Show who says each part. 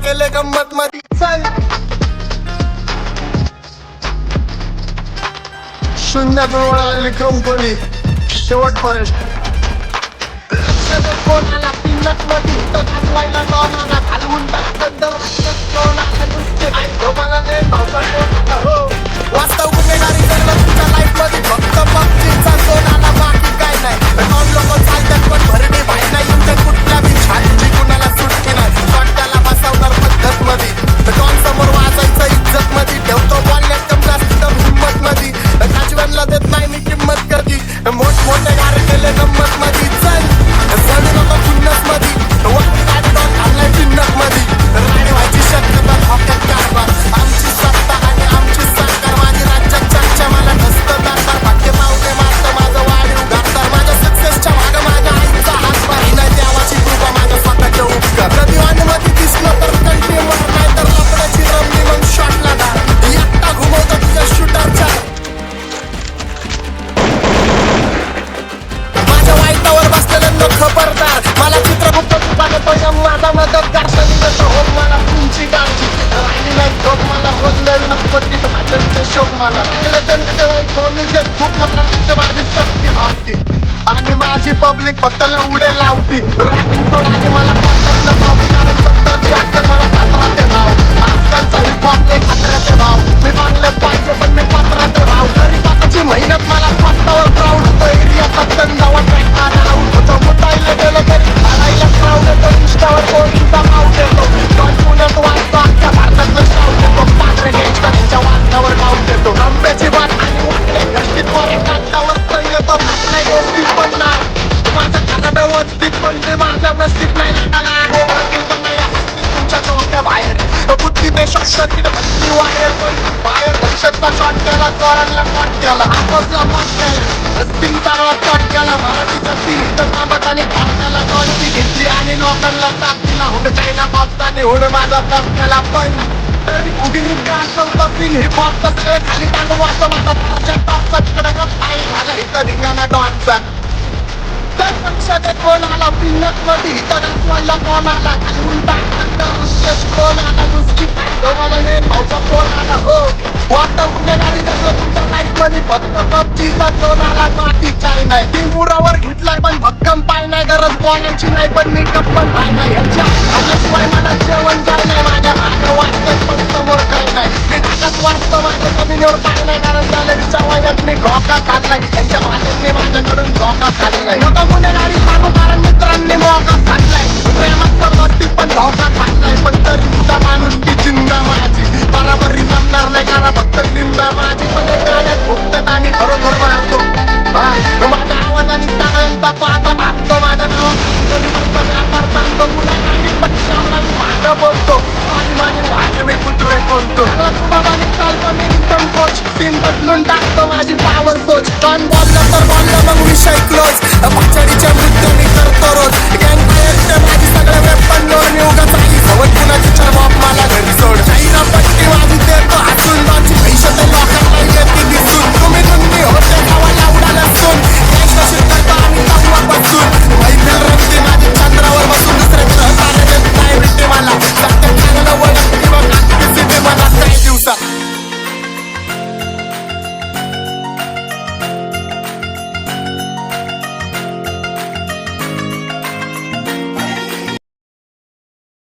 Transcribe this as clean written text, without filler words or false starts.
Speaker 1: केले गंमत मध्ये चल शून्य डोळा कंपनी शेवटपर्यंत कोणाला पिन्नत मध्ये घालवायला कोणाला घालवून टाकत वास्तव गुन्हेगारी करलं तुझ्या लाईफ मध्ये फक्त पबजीचा कोणाला बाकी काय नाही दोन लोक चालतात पण भरणी भाई नाही तुमच्या कुठल्या बी छातीची कुणाला सुटकी नाही स्वतःला बसवणार पद्धत मध्ये दोन समोर वाजायचं इज्जत मध्ये ठेवतो बोलण्यात कम जास्त हिंमत मध्ये काजव्यांना देत नाही मी किंमत कधी मोठमोठे गार केले गंमत मध्ये चल जणू नको खुन्नस मध्ये वाटी गाडी दोन थांबलाय पिन्नत मध्ये राणी व्हायची शक्यता धोक्यात कारभार आमची सत्ता आणि आमची सरकार माझी राज्यात चर्चा मला ठसतं दातार भाग्य पावते मारतं माझं वाढीव गातार माझ्या सक्सेसच्या मागं माझ्या आईचा हातभार ही नाही देवाची कृपा माझ्या स्वतःच्या उपकार कधी अनुमती दिसलं तर कंटिन्यूवर नाही तर लपड्याची रमली मग शॉटला धार एकटा घुमवतो तुझ्या शूटरच्या माझ्या वाईटावर बसलेल्यांना खबरदार मला चित्रगुप्त तुझा माझा मदतगार शरीराचा होत मला तुमची काळजी राहिली नाही ठोक मला होतलेलं नक्की भाजनचे शोक मला आणि माझी पब्लिक फक्त उडे लावती आणि मला आजकालचा हिपहॉपले खात्याचे भाव मी मानले पाहिजे पण मी पत्राचे भाव तरी पाताची मेहनत मला स्वतःवर प्राऊड होतं एरियाचा तंदावा ट्रॅक आला होतो मुतायला गेलो तरी आणायला क्राऊड येतो इंस्टावर कोणीचा माऊट येतो पण पुण्यात वाचतो आजच्या भारतातलं शाऊट येतो पात्रे घ्यायचा त्यांच्या वाचनावर गाऊट देतो आंब्याची वाट आणि वाटले घरतीत वर कागदावर येतो नाही गोष्टी पण नाही माझं खातं व्यवस्थित पण ते माझ्या नसतीत नाही तुमच्या डोक्या बाहेर बुद्धी बेशक्त भक्ती वायर बाहेर दक्षता शॉट केला चोरांना कॉट केला आपसला मॉट केला स्पिनचा कॉट केला मराठीचा तीन तांबट आणि पाण्याला कॉलची घेतली आणि लोकांना ताप दिला हुड चायना पावसाने हुड माझा ताप केला पण तरी उभी पिन हिप हॉप तसं खाली टाकून वाचतो माझा टॉपचा कडक पाय माझा इथं धिंगाणा डॉनचा कोणाला पिन्नत मध्ये कोणाला कोणाला घालून टाकत कोणाला नुसती कोणाला हो वाटतं गुन्हेगारी करतो तुमच्या लाईफ मध्ये फक्त पबजीचा कोणाला माती काय नाही ती मुरावर घेतलाय पण भक्कम पाय नाही गरज बोलायची नाही पण मी कप्पन पाय नाही याच्याशिवाय मला जेवण काय नाही माझ्या मागं वाटतं पण समोर काय नाही मी टाकत वाटतं माझ्या जमिनीवर पाय नाही कारण गॅलरीच्या वयात मी घोका खाल्लाय त्यांच्या मालकांनी माझ्याकडून घोका खाल्लाय नका गुन्हेगारी सांगू कारण मित्रांनी मोका खाल्लाय प्रेमात तर नसती पण धोका खाल्लाय पण तरी तुझा माणूस की जिंदा माझी बराबरी जमणार नाही कारण फक्त निंदा माझी पण गाण्यात भुकतात आणि खरोखर मारतो माझ्या आवाजाने सगळ्यांचा पाहता भागतो माझ्या नावात सांगतो मुलांनी पण माझा बोलतो आणि माझे भाषे मी कुत्रे बोलतो बाबाने चालतो मी एकदम कोच सीन बदलून टाकतो माझी पावर कोच पण बोललं तर बोललं मग विषय क्लोज पाचडीच्या मृत्यूने करतो रोज गँग माझी सगळे वेपन लोन मी उगाच आई सवत कुणाची चरबाप